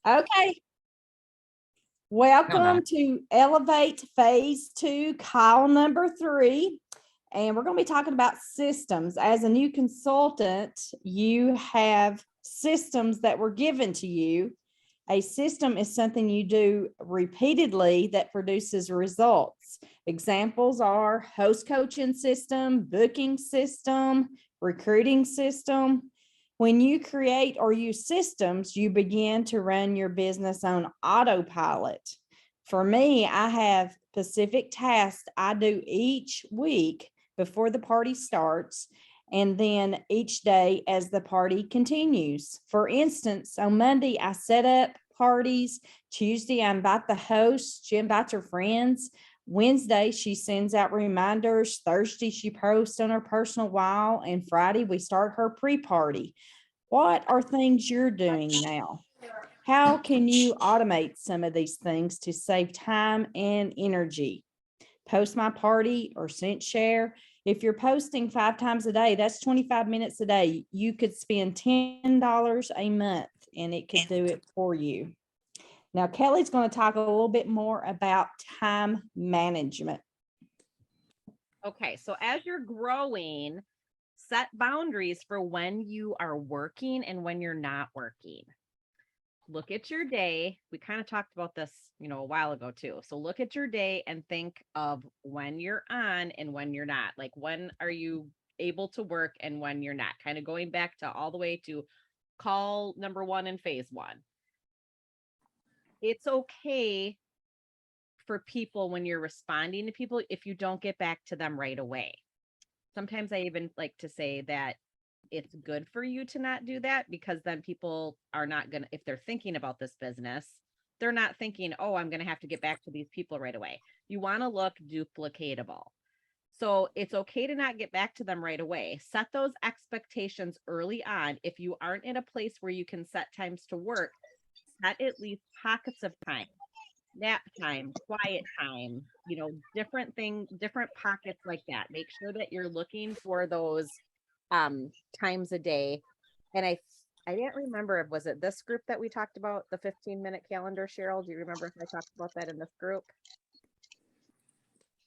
Okay, No, no. welcome to Elevate Phase 2, call number 3. And we're going to be talking about systems. As a new consultant, you have systems that were given to you. A system is something you do repeatedly that produces results. Examples are host coaching system, booking system, recruiting system. When you create or use systems, you begin to run your business on autopilot. For me, I have specific tasks I do each week before the party starts, and then each day as the party continues. For instance, on Monday, I set up parties. Tuesday, I invite the host. She invites her friends. Wednesday, she sends out reminders. Thursday, she posts on her personal wall. And Friday, we start her pre-party. What are things you're doing now? How can you automate some of these things to save time and energy? Post My Party or SendShare. If you're posting 5 times a day, that's 25 minutes a day. You could spend $10 a month and it could do it for you. Now, Kelly's going to talk a little bit more about time management. Okay, so as you're growing, set boundaries for when you are working and when you're not working. Look at your day. We kind of talked about this, a while ago too. So look at your day and think of when you're on and when you're not. Like, when are you able to work and when you're not? Kind of going back to all the way to call number 1 in phase 1. It's okay for people when you're responding to people if you don't get back to them right away. Sometimes I even like to say that it's good for you to not do that, because then people are not going to, if they're thinking about this business, they're not thinking, oh, I'm going to have to get back to these people right away. You want to look duplicatable. So it's okay to not get back to them right away. Set those expectations early on. If you aren't in a place where you can set times to work, set at least pockets of time. Nap time, quiet time, different things, different pockets like that. Make sure that you're looking for those times a day. And I didn't remember, was it this group that we talked about the 15-minute calendar, Cheryl? Do you remember if I talked about that in this group?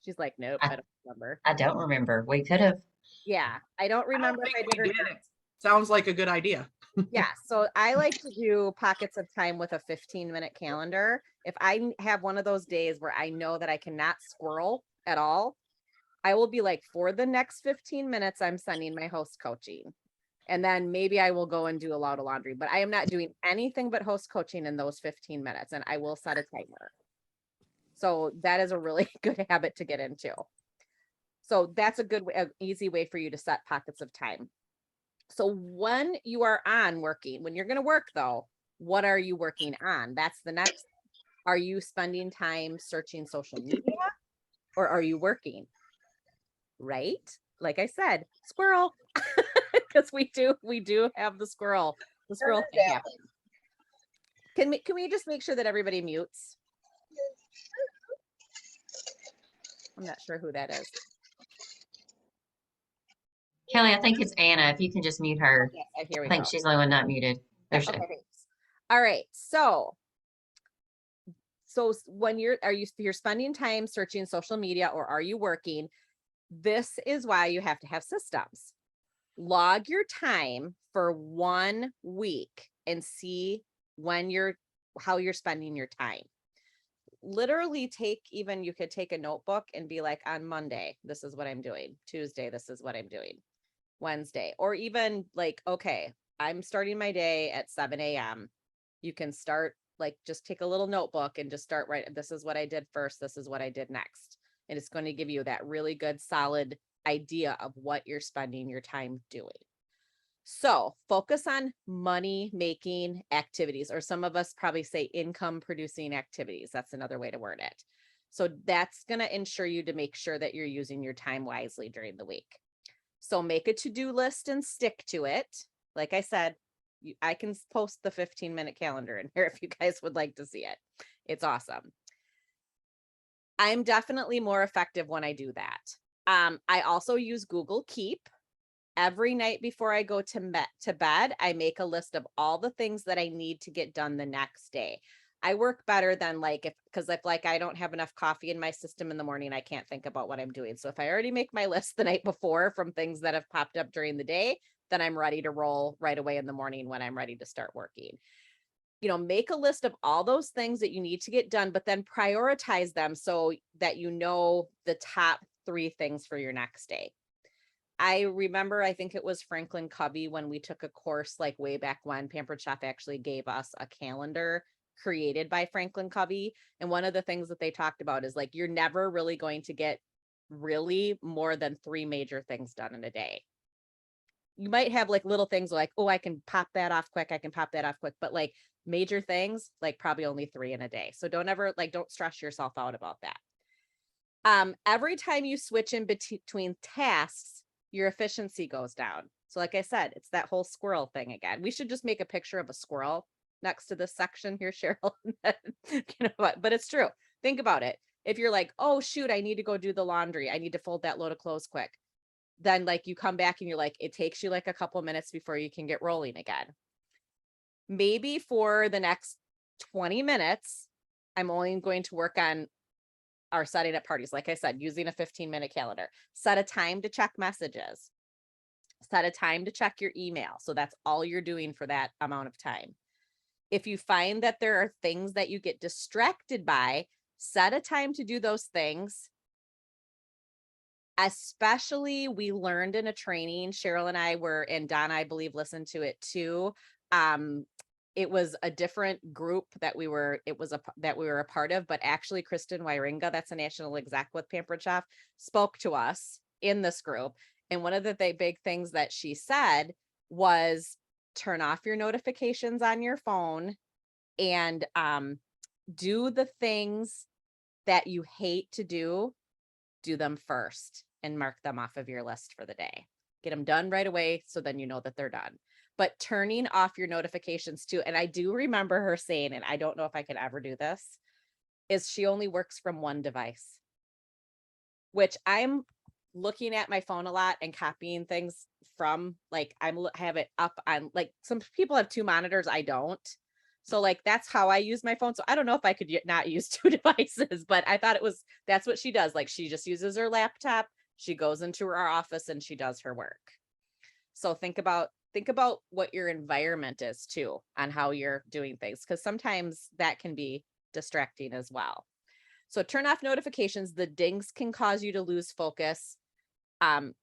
She's like, nope, I don't remember. I don't remember. We could have. Yeah, I don't remember if I did or not. Sounds like a good idea. Yeah, so I like to do pockets of time with a 15-minute calendar. If I have one of those days where I know that I cannot squirrel at all, I will be like, for the next 15 minutes, I'm sending my host coaching. And then maybe I will go and do a lot of laundry, but I am not doing anything but host coaching in those 15 minutes, and I will set a timer. So that is a really good habit to get into. So that's a good way, an easy way for you to set pockets of time. So when you are on working, when you're going to work though, what are you working on? That's the next. Are you spending time searching social media, or are you working? Right? Like I said, squirrel, because we do have the squirrel thing happening. Can we just make sure that everybody mutes? I'm not sure who that is. Kelly, I think it's Anna. If you can just mute her. Okay, here we I think go. she's the only one not muted. There she is. Okay, thanks. All right. So when you're spending time searching social media, or are you working? This is why you have to have systems. Log your time for 1 week and see how you're spending your time. Literally you could take a notebook and be like, on Monday, this is what I'm doing. Tuesday, this is what I'm doing. Wednesday, or even like, okay, I'm starting my day at 7 a.m. You can start, like, just take a little notebook and just start writing. This is what I did first. This is what I did next. And it's going to give you that really good, solid idea of what you're spending your time doing. So focus on money making activities, or some of us probably say income producing activities. That's another way to word it. So that's going to ensure you to make sure that you're using your time wisely during the week. So make a to-do list and stick to it. Like I said, I can post the 15-minute calendar in here if you guys would like to see it. It's awesome. I'm definitely more effective when I do that. I also use Google Keep. every night before I go to bed, I make a list of all the things that I need to get done the next day. I work better than like because if like I don't have enough coffee in my system in the morning, I can't think about what I'm doing. So if I already make my list the night before from things that have popped up during the day, then I'm ready to roll right away in the morning when I'm ready to start working. Make a list of all those things that you need to get done, but then prioritize them so that you know the top 3 things for your next day. I remember, I think it was Franklin Covey when we took a course like way back when Pampered Chef actually gave us a calendar created by Franklin Covey. And one of the things that they talked about is like, you're never really going to get really more than 3 major things done in a day. You might have like little things like, oh, I can pop that off quick. I can pop that off quick. But like major things, like probably only 3 in a day. So don't stress yourself out about that. Every time you switch in between tasks, your efficiency goes down. So like I said, it's that whole squirrel thing again. We should just make a picture of a squirrel next to this section here, Cheryl. But it's true. Think about it. If you're like, oh, shoot, I need to go do the laundry. I need to fold that load of clothes quick. Then like you come back and you're like, it takes you like a couple minutes before you can get rolling again. Maybe for the next 20 minutes, I'm only going to work on our setting up parties. Like I said, using a 15-minute calendar. Set a time to check messages. Set a time to check your email. So that's all you're doing for that amount of time. If you find that there are things that you get distracted by, set a time to do those things. Especially, we learned in a training, Cheryl and I were, and Donna, I believe, listened to it too. It was a different group that we were a part of, but actually Kristen Wyringa, that's a national exec with Pampered Chef, spoke to us in this group. And one of the big things that she said was turn off your notifications on your phone and do the things that you hate to do them first and mark them off of your list for the day. Get them done right away so then you know that they're done. But turning off your notifications too, and I do remember her saying, and I don't know if I could ever do this, is she only works from one device, which I'm looking at my phone a lot and copying things from, like I have it up on, like some people have 2 monitors, I don't. So like, that's how I use my phone. So I don't know if I could not use 2 devices, but I thought that's what she does. Like she just uses her laptop. She goes into her office and she does her work. So think about what your environment is too, on how you're doing things. Cause sometimes that can be distracting as well. So turn off notifications. The dings can cause you to lose focus. And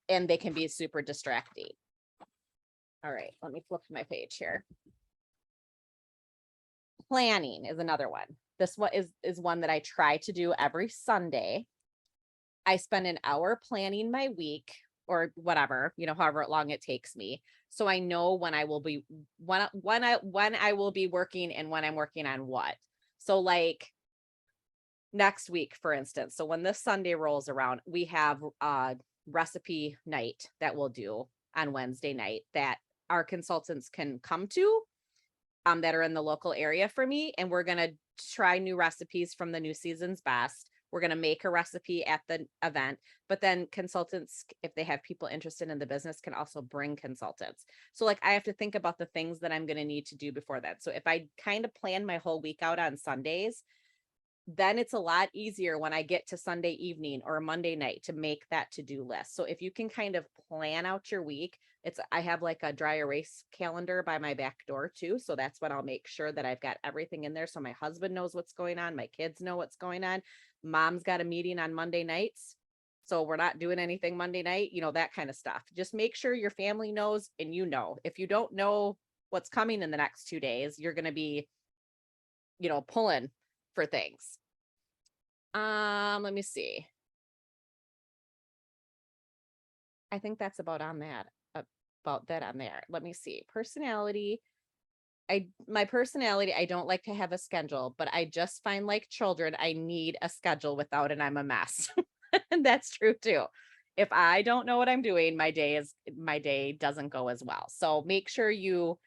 they can be super distracting. All right, let me flip to my page here. Planning is another one. This one is one that I try to do every Sunday. I spend an hour planning my week or whatever, however long it takes me. So I know when I will be when I will be working and when I'm working on what. So like next week, for instance. So when this Sunday rolls around, we have a recipe night that we'll do on Wednesday night that our consultants can come to that are in the local area for me. And we're going to try new recipes from the New Season's Best. We're going to make a recipe at the event, but then consultants, if they have people interested in the business, can also bring consultants. So like, I have to think about the things that I'm going to need to do before that. So if I kind of plan my whole week out on Sundays, then it's a lot easier when I get to Sunday evening or Monday night to make that to-do list. So if you can kind of plan out your week, I have like a dry erase calendar by my back door too. So that's when I'll make sure that I've got everything in there. So my husband knows what's going on. My kids know what's going on. Mom's got a meeting on Monday nights. So we're not doing anything Monday night, that kind of stuff. Just make sure your family knows. And if you don't know what's coming in the next 2 days, you're going to be, pulling for things. Let me see. I think that's about that on there. Let me see. Personality. My personality, I don't like to have a schedule, but I just find like children, I need a schedule. Without it, I'm a mess. And that's true too. If I don't know what I'm doing, my day doesn't go as well. So make sure you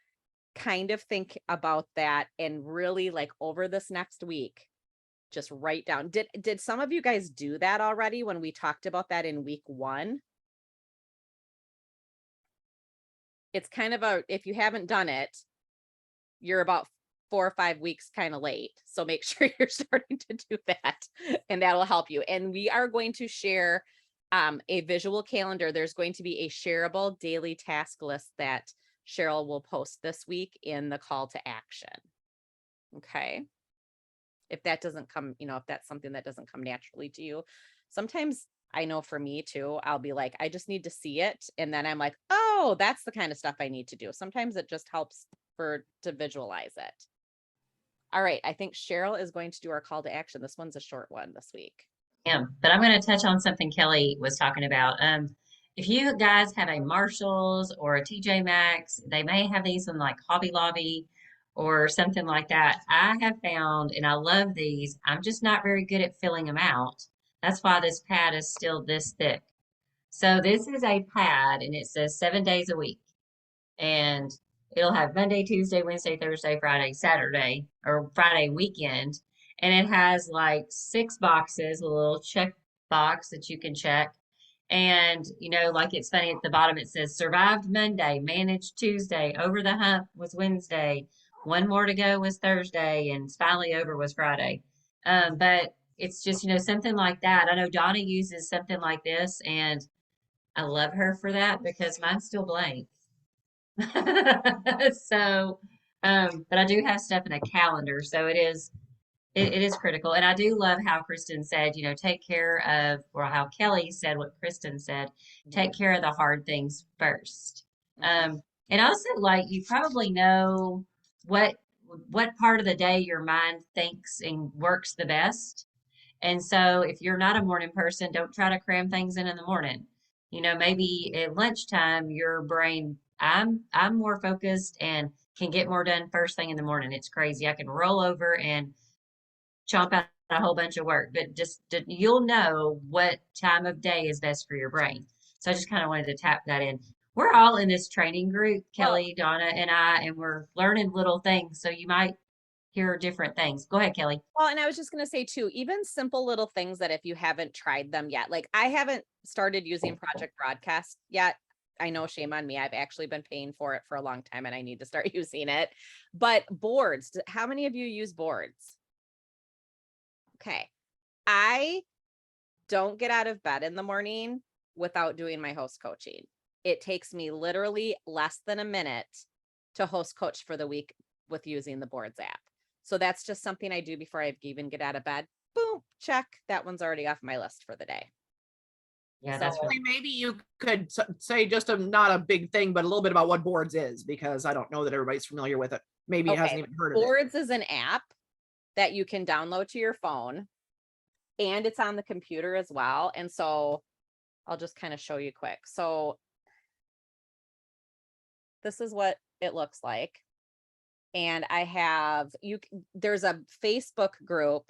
kind of think about that and really like over this next week, just write down. Did some of you guys do that already when we talked about that in week 1? it's kind of if you haven't done it, you're about 4 or 5 weeks kind of late. So make sure you're starting to do that, and that'll help you. And we are going to share a visual calendar. There's going to be a shareable daily task list that Cheryl will post this week in the call to action. Okay. If that doesn't come, if that's something that doesn't come naturally to you, sometimes I know for me too, I'll be like, I just need to see it. And then I'm like, oh, that's the kind of stuff I need to do. Sometimes it just helps to visualize it. All right. I think Cheryl is going to do our call to action. This one's a short one this week. Yeah, but I'm going to touch on something Kelly was talking about. If you guys have a Marshalls or a TJ Maxx, they may have these in like Hobby Lobby or something like that. I have found, and I love these, I'm just not very good at filling them out. That's why this pad is still this thick. So this is a pad and it says 7 days a week. And it'll have Monday, Tuesday, Wednesday, Thursday, Friday, Saturday, or Friday weekend. And it has like 6 boxes, a little check box that you can check. And, like it's funny at the bottom, it says survived Monday, managed Tuesday, over the hump was Wednesday, one more to go was Thursday, and finally over was Friday. But it's just, something like that. I know Donna uses something like this, and I love her for that because mine's still blank. So, but I do have stuff in a calendar, so it is critical. And I do love how Kristen said, take care of, or how Kelly said what Kristen said, take care of the hard things first. And also, like, you probably know what part of the day your mind thinks and works the best. And so if you're not a morning person, don't try to cram things in the morning. Maybe at lunchtime, your brain, I'm more focused and can get more done first thing in the morning. It's crazy. I can roll over and chomp out a whole bunch of work, but just you'll know what time of day is best for your brain. So I just kind of wanted to tap that in. We're all in this training group, Kelly, Donna, and I, and we're learning little things. So you might hear different things. Go ahead, Kelly. Well, and I was just going to say too, even simple little things that if you haven't tried them yet, like I haven't started using Project Broadcast yet. I know, shame on me. I've actually been paying for it for a long time and I need to start using it. But boards, how many of you use boards? Okay. I don't get out of bed in the morning without doing my host coaching. It takes me literally less than a minute to host coach for the week with using the Boards app. So that's just something I do before I even get out of bed. Boom, check. That one's already off my list for the day. Yeah, So- that's really Maybe you could say just not a big thing, but a little bit about what Boards is, because I don't know that everybody's familiar with it. Maybe Okay, hasn't even heard of it. Boards is an app that you can download to your phone, and it's on the computer as well. And so I'll just kind of show you quick. So this is what it looks like. And I have there's a Facebook group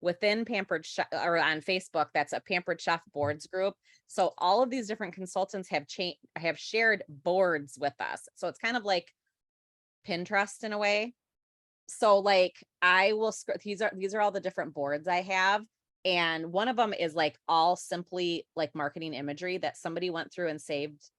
within Pampered Chef, or on Facebook, that's a Pampered Chef boards group. So all of these different consultants have shared boards with us. So it's kind of like Pinterest in a way. So like I will these are all the different boards I have. And one of them is like all simply like marketing imagery that somebody went through and saved,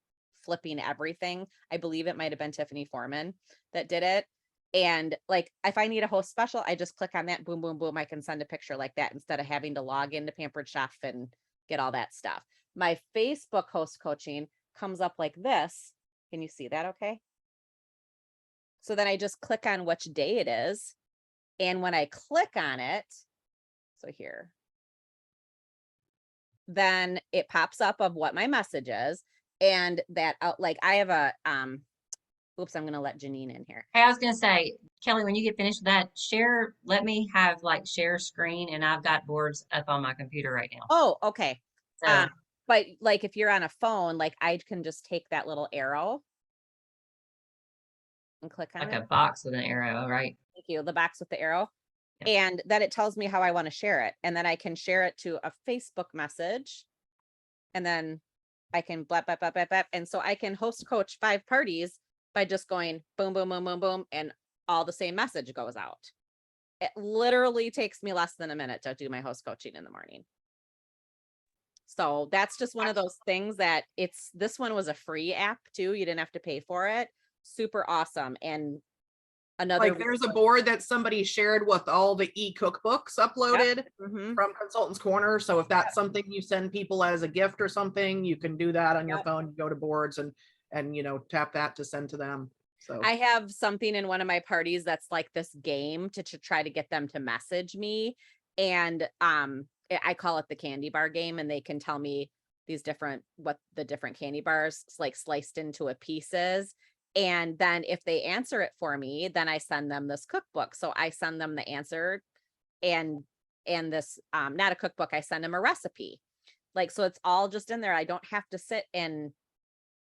flipping everything. I believe it might have been Tiffany Foreman that did it. And like, if I need a host special, I just click on that, boom, boom, boom. I can send a picture like that instead of having to log into Pampered Chef and get all that stuff. My Facebook host coaching comes up like this. Can you see that? Okay. So then I just click on which day it is. And when I click on it, so here, then it pops up of what my message is. And that like I have a, oops, I'm going to let Janine in here. Hey, I was gonna say, Kelly, when you get finished with that, let me have like share screen, and I've got boards up on my computer right now. Oh, okay. So But like if you're on a phone, like I can just take that little arrow and click on like it. a box with an arrow, right? Thank you. The box with the arrow. Yep. And then it tells me how I want to share it. And then I can share it to a Facebook message. And then I can blah, blah, blah, blah, blah. And so I can host coach 5 parties by just going boom, boom, boom, boom, boom. And all the same message goes out. It literally takes me less than a minute to do my host coaching in the morning. So that's just one of those things that this one was a free app too. You didn't have to pay for it. Super awesome. And another Like there's a board that somebody shared with all the e-cookbooks uploaded Mhm. from Consultants Corner. So if that's something you send people as a gift or something, you can do that on your Yep. phone, go to boards and tap that to send to them. So I have something in one of my parties that's like this game to try to get them to message me. And I call it the candy bar game, and they can tell me what the different candy bars like sliced into a pieces. And then if they answer it for me, then I send them this cookbook. So I send them the answer and this not a cookbook, I send them a recipe. Like, so it's all just in there. I don't have to sit and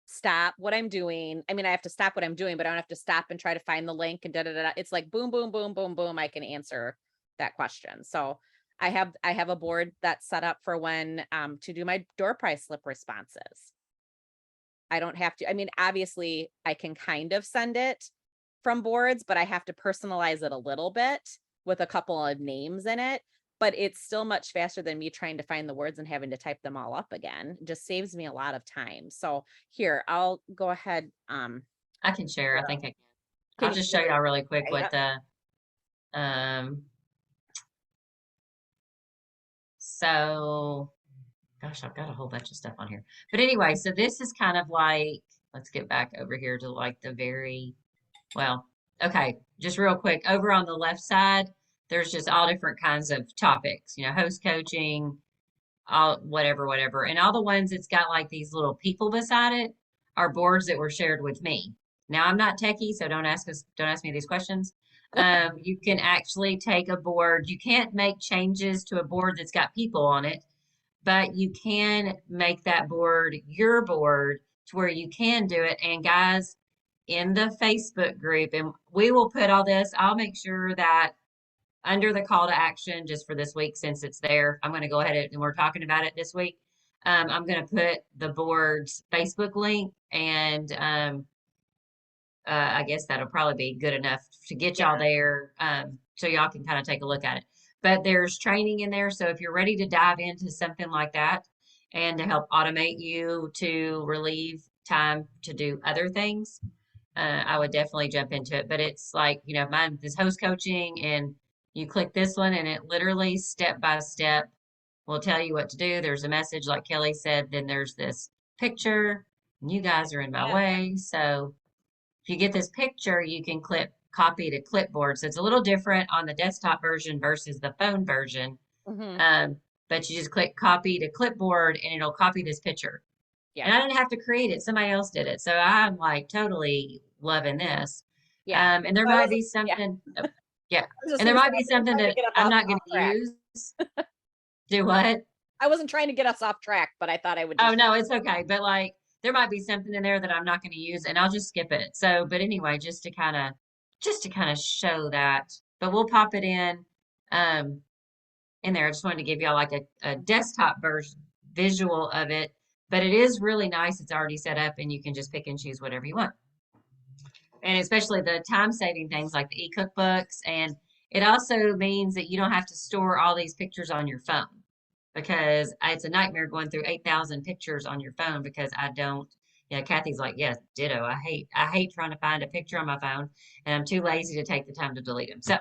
stop what I'm doing. I mean, I have to stop what I'm doing, but I don't have to stop and try to find the link and da da da. It's like boom, boom, boom, boom, boom. I can answer that question. So I have a board that's set up for when to do my door price slip responses. I don't have to, I mean, obviously I can kind of send it from boards, but I have to personalize it a little bit with a couple of names in it. But it's still much faster than me trying to find the words and having to type them all up again. It just saves me a lot of time. So here, I'll go ahead. I can share. I think I can. Can I'll you just show y'all really quick Okay, what the so gosh, I've got a whole bunch of stuff on here. But anyway, so this is kind of like, let's get back over here to like the very, well, okay, just real quick. Over on the left side, there's just all different kinds of topics, host coaching, all whatever. And all the ones that's got like these little people beside it are boards that were shared with me. Now I'm not techie, so don't ask me these questions. You can actually take a board. You can't make changes to a board that's got people on it, but you can make that board your board to where you can do it. And guys, in the Facebook group, and we will put all this, I'll make sure that under the call to action, just for this week, since it's there, I'm going to go ahead and we're talking about it this week. I'm going to put the board's Facebook link, and I guess that'll probably be good enough to get y'all there, so y'all can kind of take a look at it. But there's training in there, so if you're ready to dive into something like that and to help automate you to relieve time to do other things, I would definitely jump into it. But it's like, mine is host coaching, and you click this one and it literally step by step will tell you what to do. There's a message, like Kelly said, then there's this picture, and you guys are in my way. So if you get this picture, you can click copy to clipboard. So it's a little different on the desktop version versus the phone version. Mhm. But you just click copy to clipboard and it'll copy this picture. Yeah. And I didn't have to create it. Somebody else did it. So I'm like totally loving this. Yeah. And there So I might wasn't- be something, yeah. I was just And there gonna might say, be something trying to that get us I'm off not going to track. use. Do what? I wasn't trying to get us off track, but I thought I would Oh just no, it's okay. But like there might be something in there that I'm not going to use and I'll just skip it. So, but anyway, just to kind of show that. But we'll pop it in there. I just wanted to give y'all like a desktop version visual of it. But it is really nice. It's already set up and you can just pick and choose whatever you want. And especially the time saving things like the e-cookbooks. And it also means that you don't have to store all these pictures on your phone, because it's a nightmare going through 8,000 pictures on your phone, because I don't, Kathy's like, yes, ditto. I hate trying to find a picture on my phone, and I'm too lazy to take the time to delete them. So,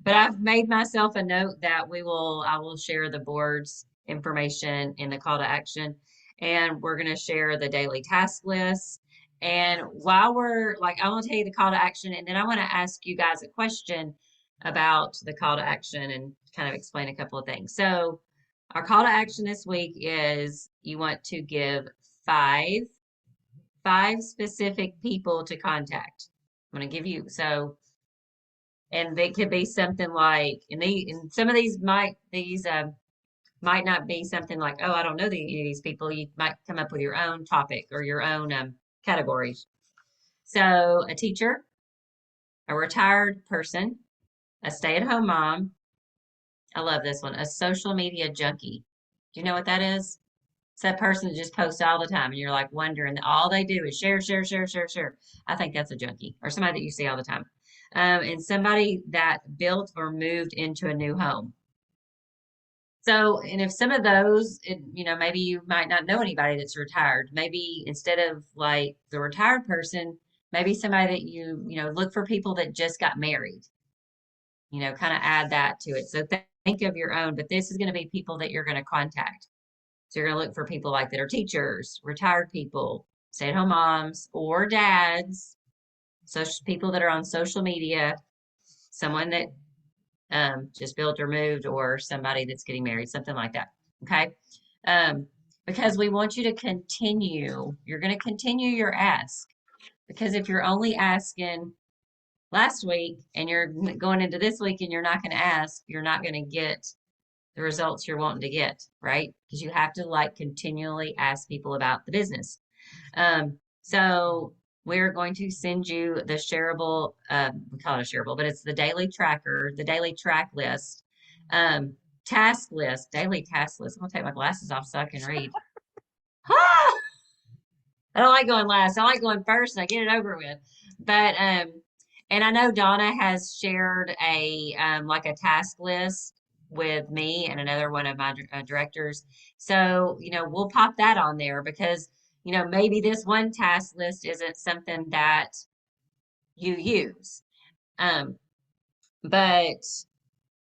but I've made myself a note that I will share the board's information in the call to action, and we're going to share the daily task list. And while we're like, I want to tell you the call to action, and then I want to ask you guys a question about the call to action and kind of explain a couple of things. So our call to action this week is you want to give five specific people to contact. I'm going to give you, and they could be something like, and some of these might not be something like, oh, I don't know any of these people. You might come up with your own topic or your own categories. So a teacher, a retired person, a stay-at-home mom. I love this one. A social media junkie. Do you know what that is? It's that person that just posts all the time and you're like wondering, all they do is share, share, share, share, share. I think that's a junkie, or somebody that you see all the time. And somebody that built or moved into a new home. So, and if some of those, maybe you might not know anybody that's retired. Maybe instead of like the retired person, maybe somebody that look for people that just got married, kind of add that to it. So think of your own, but this is going to be people that you're going to contact. So you're going to look for people like that are teachers, retired people, stay-at-home moms or dads, people that are on social media, someone that just built or moved, or somebody that's getting married, something like that. Okay. Because we want you to continue, you're going to continue your ask. Because if you're only asking last week and you're going into this week and you're not going to ask, you're not going to get the results you're wanting to get, right? Because you have to like continually ask people about the business. So we're going to send you the shareable, we call it a shareable, but it's the daily tracker, the daily track list, task list, daily task list. I'm gonna take my glasses off so I can read. I don't like going last. I like going first and I get it over with. But and I know Donna has shared a like a task list with me and another one of my directors. So, we'll pop that on there because maybe this one task list isn't something that you use. But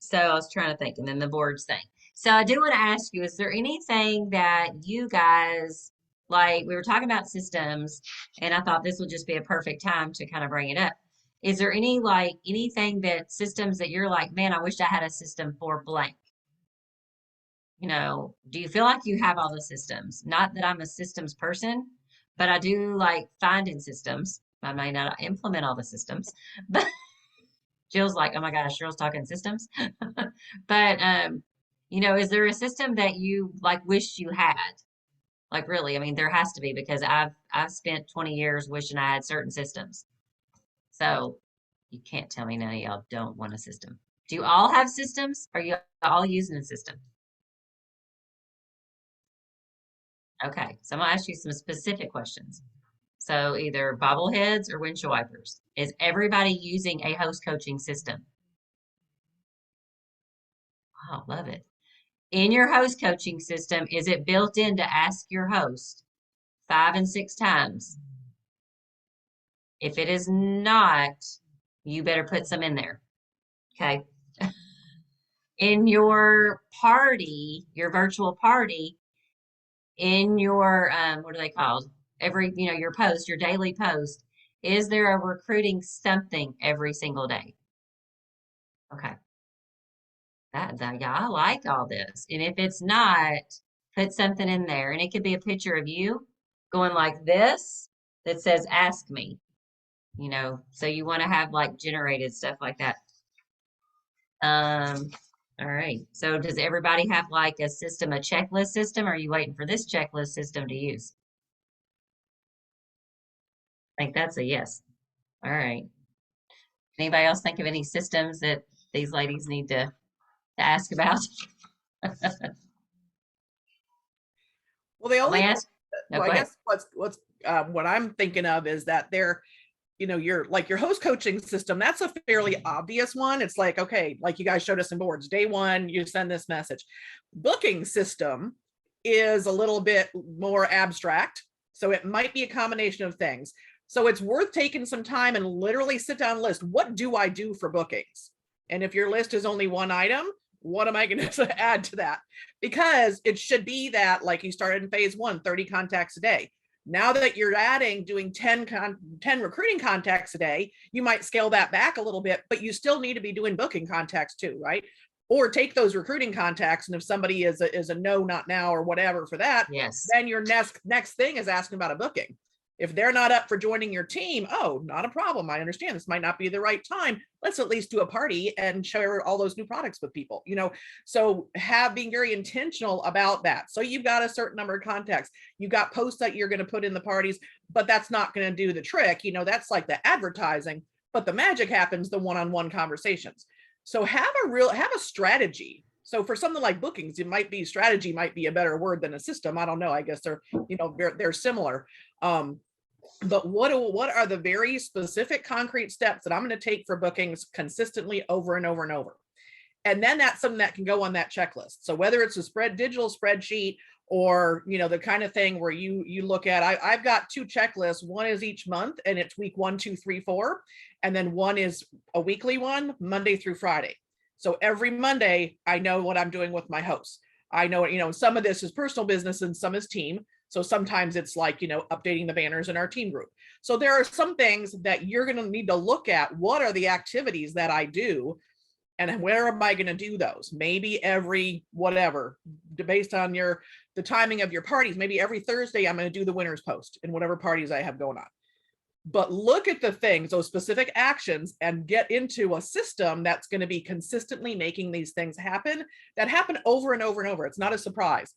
so I was trying to think, and then the boards thing. So I do want to ask you, is there anything that you guys like? We were talking about systems, and I thought this would just be a perfect time to kind of bring it up. Is there anything that systems that you're like, man, I wish I had a system for blank? Do you feel like you have all the systems? Not that I'm a systems person, but I do like finding systems. I may not implement all the systems, but Jill's like, oh my gosh, Cheryl's talking systems. But, is there a system that you like wish you had? Like really, I mean, there has to be because I've spent 20 years wishing I had certain systems. So you can't tell me none of y'all don't want a system. Do you all have systems? Are you all using a system? Okay, so I'm gonna ask you some specific questions. So either bobbleheads or windshield wipers. Is everybody using a host coaching system? Wow, love it. In your host coaching system, is it built in to ask your host 5 and 6 times? If it is not, you better put some in there. Okay. In your party, your virtual party, in your what are they called? Your post, your daily post, is there a recruiting something every single day? Okay. Yeah, I like all this. And if it's not, put something in there. And it could be a picture of you going like this that says, ask me, so you want to have like generated stuff like that. All right. So does everybody have like a system, a checklist system? Or are you waiting for this checklist system to use? I think that's a yes. All right. Anybody else think of any systems that these ladies need to ask about? Well, the only, ask. No, well, go I ahead. guess what I'm thinking of is that your host coaching system, that's a fairly obvious one. It's like, okay, like you guys showed us in boards, day one, you send this message. Booking system is a little bit more abstract. So it might be a combination of things. So it's worth taking some time and literally sit down and list, what do I do for bookings? And if your list is only one item, what am I going to add to that? Because it should be that, like you started in phase 1, 30 contacts a day. Now that you're doing 10 recruiting contacts a day, you might scale that back a little bit, but you still need to be doing booking contacts too, right? Or take those recruiting contacts, and if somebody is a no, not now, or whatever for that, yes, then your next thing is asking about a booking. If they're not up for joining your team, oh, not a problem. I understand this might not be the right time. Let's at least do a party and share all those new products with people, so being very intentional about that. So you've got a certain number of contacts, you've got posts that you're going to put in the parties, but that's not going to do the trick. That's like the advertising, but the magic happens, the one-on-one conversations. So have a strategy. So for something like bookings, strategy might be a better word than a system. I don't know. I guess they're similar. But what are the very specific concrete steps that I'm going to take for bookings consistently over and over and over? And then that's something that can go on that checklist. So whether it's a digital spreadsheet or, you know, the kind of thing where you look at, I've got 2 checklists. One is each month and it's week 1, 2, 3, 4. And then one is a weekly one, Monday through Friday. So every Monday, I know what I'm doing with my hosts. I know, you know, some of this is personal business and some is team. So sometimes it's like, you know, updating the banners in our team group. So there are some things that you're going to need to look at. What are the activities that I do? And where am I going to do those? Maybe every whatever, based on the timing of your parties, maybe every Thursday, I'm going to do the winner's post in whatever parties I have going on. But look at the things, those specific actions, and get into a system that's going to be consistently making these things happen, that happen over and over and over. It's not a surprise.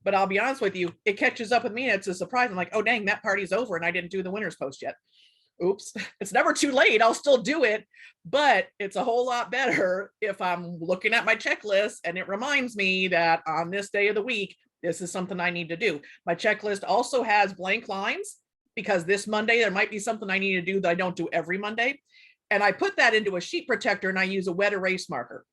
But I'll be honest with you, it catches up with me. And it's a surprise. I'm like, oh, dang, that party's over and I didn't do the winner's post yet. Oops, it's never too late. I'll still do it, but it's a whole lot better if I'm looking at my checklist and it reminds me that on this day of the week, this is something I need to do. My checklist also has blank lines because this Monday, there might be something I need to do that I don't do every Monday. And I put that into a sheet protector and I use a wet erase marker.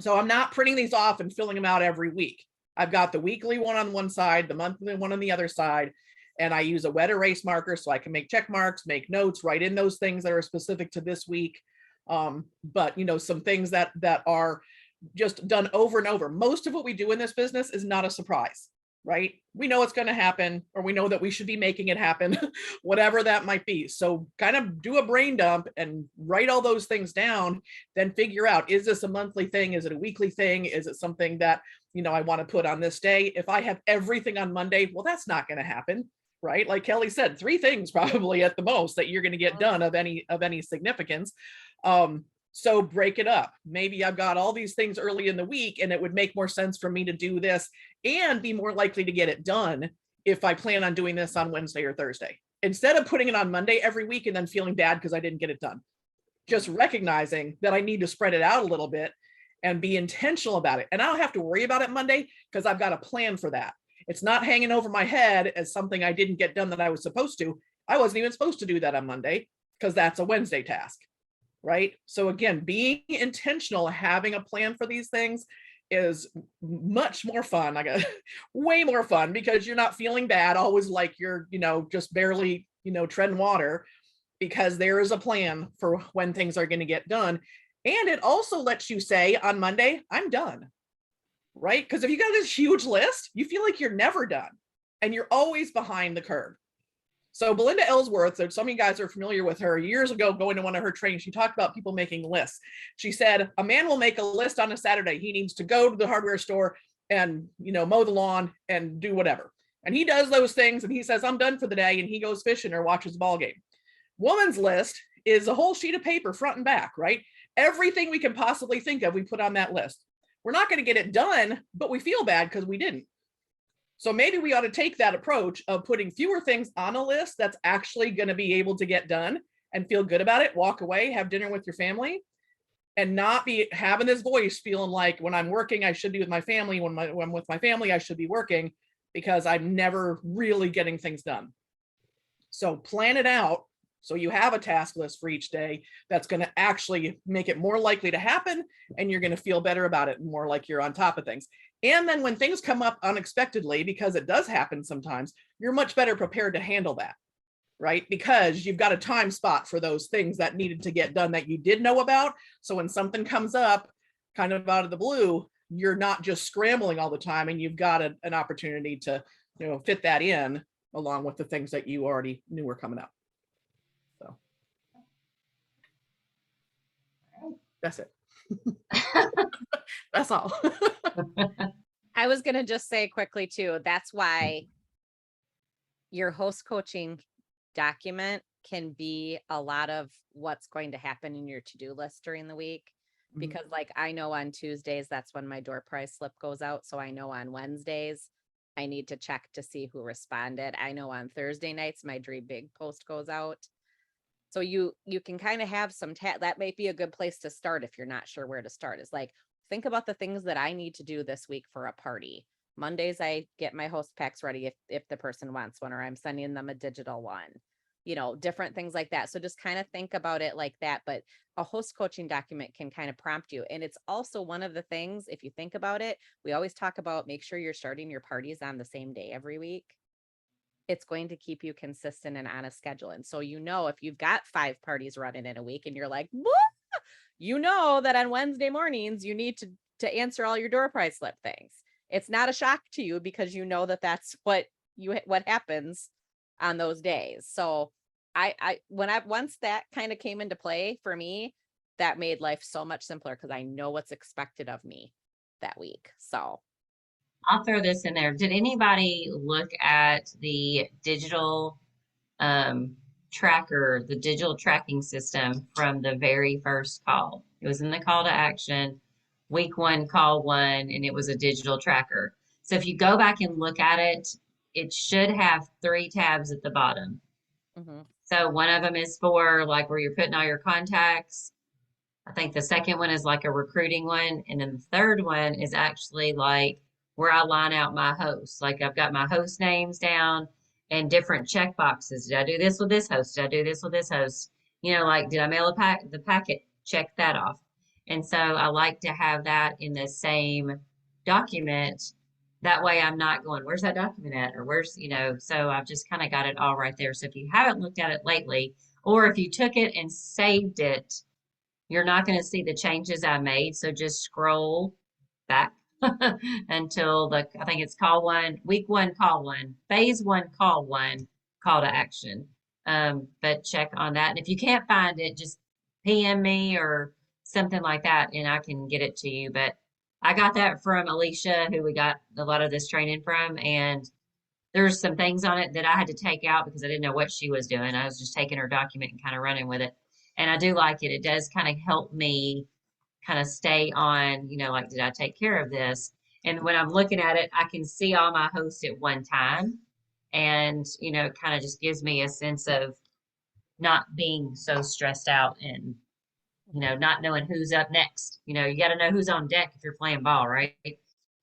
So I'm not printing these off and filling them out every week. I've got the weekly one on one side, the monthly one on the other side. And I use a wet erase marker so I can make check marks, make notes, write in those things that are specific to this week. But, you know, some things that are just done over and over. Most of what we do in this business is not a surprise, right? We know it's going to happen, or we know that we should be making it happen, whatever that might be. So kind of do a brain dump and write all those things down, then figure out, is this a monthly thing? Is it a weekly thing? Is it something that, you know, I want to put on this day? If I have everything on Monday, well, that's not going to happen. Right? Like Kelly said, 3 things probably at the most that you're going to get done of any significance. So break it up. Maybe I've got all these things early in the week and it would make more sense for me to do this and be more likely to get it done if I plan on doing this on Wednesday or Thursday, instead of putting it on Monday every week and then feeling bad because I didn't get it done. Just recognizing that I need to spread it out a little bit and be intentional about it. And I don't have to worry about it Monday because I've got a plan for that. It's not hanging over my head as something I didn't get done that I was supposed to. I wasn't even supposed to do that on Monday because that's a Wednesday task, right? So again, being intentional, having a plan for these things is much more fun. I got way more fun because you're not feeling bad, always like you're, you know, just barely, you know, treading water, because there is a plan for when things are going to get done. And it also lets you say on Monday, I'm done. Right? Because if you got this huge list, you feel like you're never done and you're always behind the curve. So Belinda Ellsworth, so some of you guys are familiar with her, years ago going to one of her trainings, she talked about people making lists. She said, a man will make a list on a Saturday. He needs to go to the hardware store and, you know, mow the lawn and do whatever. And he does those things and he says, I'm done for the day. And he goes fishing or watches a ball game. Woman's list is a whole sheet of paper, front and back, right? Everything we can possibly think of, we put on that list. We're not going to get it done, but we feel bad because we didn't. So maybe we ought to take that approach of putting fewer things on a list that's actually going to be able to get done and feel good about it, walk away, have dinner with your family, and not be having this voice feeling like when I'm working, I should be with my family. When I'm with my family, I should be working, because I'm never really getting things done. So plan it out. So you have a task list for each day that's going to actually make it more likely to happen, and you're going to feel better about it, more like you're on top of things. And then when things come up unexpectedly, because it does happen sometimes, you're much better prepared to handle that, right? Because you've got a time spot for those things that needed to get done that you did know about. So when something comes up kind of out of the blue, you're not just scrambling all the time, and you've got an opportunity to, you know, fit that in along with the things that you already knew were coming up. So that's it. That's all. I was going to just say quickly too, that's why your host coaching document can be a lot of what's going to happen in your to-do list during the week. Because like I know on Tuesdays, that's when my door prize slip goes out. So I know on Wednesdays, I need to check to see who responded. I know on Thursday nights, my Dream Big post goes out. So you can kind of have some, that might be a good place to start if you're not sure where to start. Is like, think about the things that I need to do this week for a party. Mondays, I get my host packs ready if the person wants one, or I'm sending them a digital one. different things like that. So just kind of think about it like that. But a host coaching document can kind of prompt you. And it's also one of the things, if you think about it, we always talk about make sure you're starting your parties on the same day every week. It's going to keep you consistent and on a schedule. And so, if you've got 5 parties running in a week and you're like, "What?" That on Wednesday mornings, you need to answer all your door prize slip things. It's not a shock to you because that's what happens on those days. So once that kind of came into play for me, that made life so much simpler because I know what's expected of me that week. So I'll throw this in there. Did anybody look at the digital tracker, the digital tracking system from the very first call? It was in the call to action, week 1, call 1, and it was a digital tracker. So if you go back and look at it, it should have 3 tabs at the bottom. So one of them is for like where you're putting all your contacts. I think the second one is like a recruiting one. And then the third one is actually like where I line out my hosts. Like I've got my host names down and different check boxes. Did I do this with this host? Did I do this with this host? Like did I mail the packet? Check that off. And so I like to have that in the same document. That way I'm not going, where's that document at? Or where's, so I've just kind of got it all right there. So if you haven't looked at it lately, or if you took it and saved it, you're not going to see the changes I made. So just scroll back until I think it's call 1, week 1, call 1, phase 1, call 1, call to action. But check on that. And if you can't find it, just PM me or something like that and I can get it to you. But I got that from Alicia, who we got a lot of this training from. And there's some things on it that I had to take out because I didn't know what she was doing. I was just taking her document and kind of running with it. And I do like it. It does kind of help me kind of stay on, like, did I take care of this? And when I'm looking at it, I can see all my hosts at one time. And, it kind of just gives me a sense of not being so stressed out and, not knowing who's up next. You got to know who's on deck if you're playing ball, right?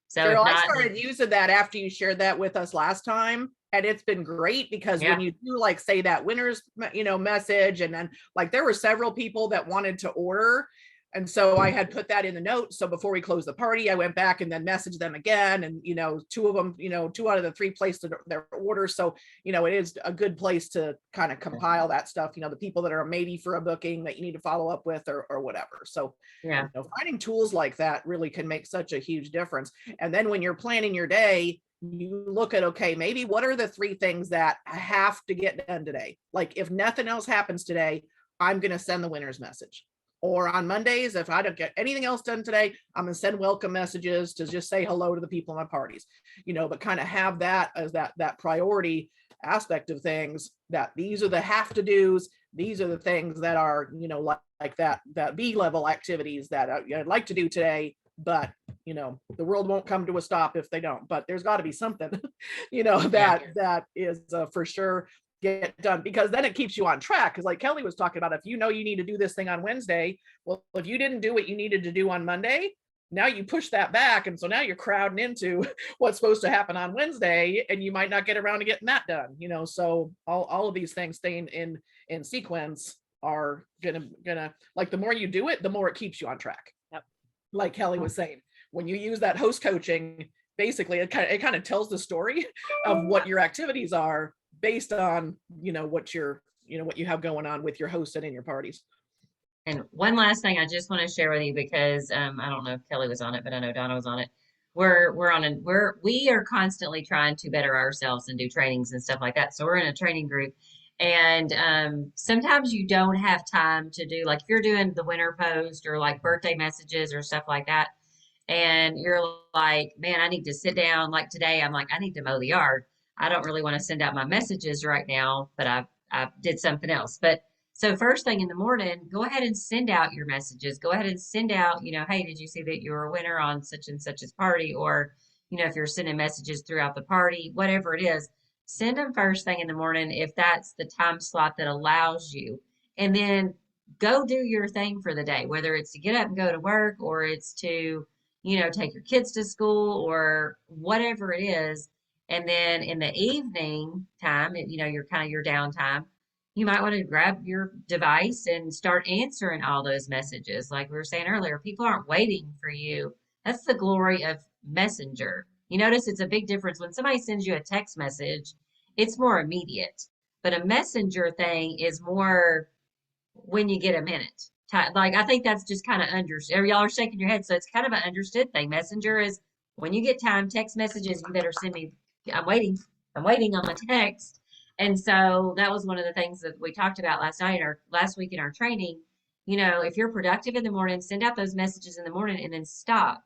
So Cheryl, if I not, started using that after you shared that with us last time. And it's been great because Yeah. when you do like say that winner's, message, and then like there were several people that wanted to order. And so I had put that in the notes. So before we closed the party, I went back and then messaged them again. And, 2 of them, 2 out of the 3 placed their order. So, it is a good place to kind of compile that stuff, the people that are maybe for a booking that you need to follow up with or whatever. So, yeah, finding tools like that really can make such a huge difference. And then when you're planning your day, you look at, okay, maybe what are the 3 things that I have to get done today? Like if nothing else happens today, I'm going to send the winner's message. Or on Mondays, if I don't get anything else done today, I'm going to send welcome messages to just say hello to the people in my parties, but kind of have that as that priority aspect of things, that these are the have to do's. These are the things that are, like that B-level activities that I'd like to do today, but the world won't come to a stop if they don't. But there's got to be something, that is for sure get done, because then it keeps you on track. Because like Kelly was talking about, if you need to do this thing on Wednesday, well, if you didn't do what you needed to do on Monday, now you push that back, and so now you're crowding into what's supposed to happen on Wednesday, and you might not get around to getting that done. So all of these things staying in sequence are gonna like, the more you do it, the more it keeps you on track. Yep. Like Kelly was saying, when you use that host coaching, basically it kind of tells the story of what your activities are based on what you have going on with your host and in your parties. And one last thing I just want to share with you, because I don't know if Kelly was on it, but I know Donna was on it. We are constantly trying to better ourselves and do trainings and stuff like that. So we're in a training group, and sometimes you don't have time to do, like if you're doing the winter post or like birthday messages or stuff like that, and you're like, man, I need to sit down. Like today, I'm like, I need to mow the yard. I don't really want to send out my messages right now, but I did something else. But so first thing in the morning, go ahead and send out your messages. Go ahead and send out, hey, did you see that you were a winner on such and such's party? Or, if you're sending messages throughout the party, whatever it is, send them first thing in the morning if that's the time slot that allows you. And then go do your thing for the day, whether it's to get up and go to work, or it's to, take your kids to school, or whatever it is. And then in the evening time, your downtime, you might want to grab your device and start answering all those messages. Like we were saying earlier, people aren't waiting for you. That's the glory of Messenger. You notice it's a big difference when somebody sends you a text message, it's more immediate. But a messenger thing is more when you get a minute. Like I think that's just kind of understood. Y'all are shaking your head, so it's kind of an understood thing. Messenger is when you get time, text messages, you better send me. I'm waiting. I'm waiting on my text. And so that was one of the things that we talked about last week in our training. You know, if you're productive in the morning, send out those messages in the morning and then stop,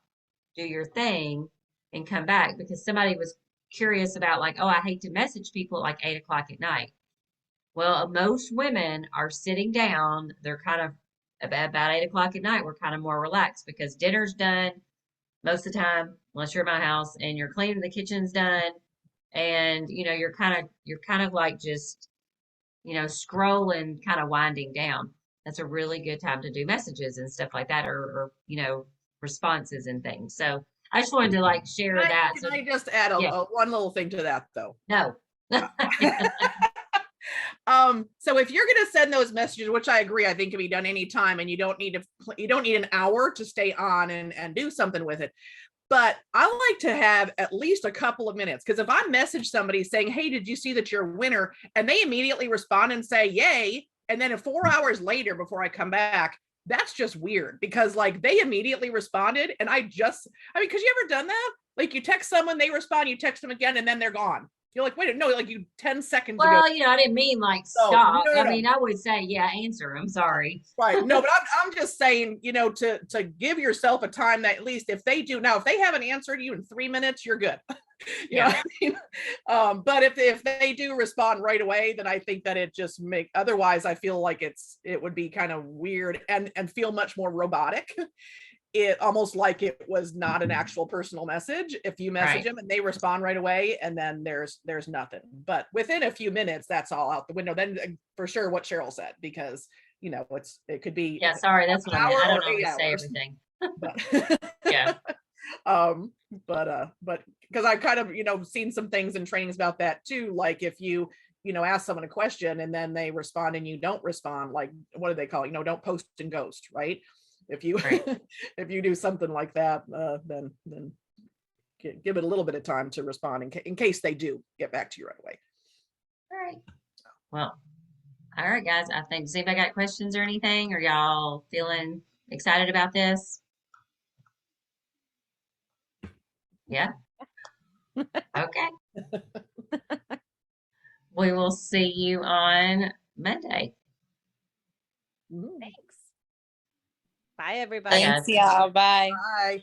do your thing, and come back because somebody was curious about like, oh, I hate to message people at like 8 o'clock at night. Well, most women are sitting down. They're kind of about 8 o'clock at night. We're kind of more relaxed because dinner's done most of the time, unless you're at my house and you're cleaning, the kitchen's done, and you know you're kind of like just scrolling, kind of winding down. That's a really good time to do messages and stuff like that, or responses and things. So I just wanted to like share that. Can I just add Yeah. one little thing to that though? No. So if you're going to send those messages, which I agree, I think can be done anytime, and you don't need an hour to stay on and do something with it. But I like to have at least a couple of minutes, because if I message somebody saying, hey, did you see that you're a winner? And they immediately respond and say, yay. And then 4 hours later, before I come back, that's just weird, because like they immediately responded. And because you ever done that? Like you text someone, they respond, you text them again, and then they're gone. You're like, wait, no, like you 10 seconds ago. Well, I didn't mean like No, stop. no. I mean, I would say, yeah, answer. I'm sorry. Right. No, but I'm just saying, to give yourself a time that at least if they do now, if they haven't answered you in 3 minutes, you're good. You know what I mean? But if they do respond right away, then I think that it just otherwise I feel like it would be kind of weird and feel much more robotic. It almost like it was not an actual personal message if you message them and they respond right away, and then there's nothing. But within a few minutes, that's all out the window. Then for sure what Cheryl said, because it could be sorry, that's what I meant. I don't always say hours. everything. But, Yeah. But because I kind of seen some things in trainings about that too, like if you ask someone a question and then they respond and you don't respond, like what do they call it? Don't post and ghost, right? If you if you do something like that, then give it a little bit of time to respond in case they do get back to you right away. All right. Well, all right, guys. I think, does anybody got questions or anything? Are y'all feeling excited about this? Yeah. Okay. We will see you on Monday. Thanks. Bye, everybody. Thanks, y'all. Bye. Bye.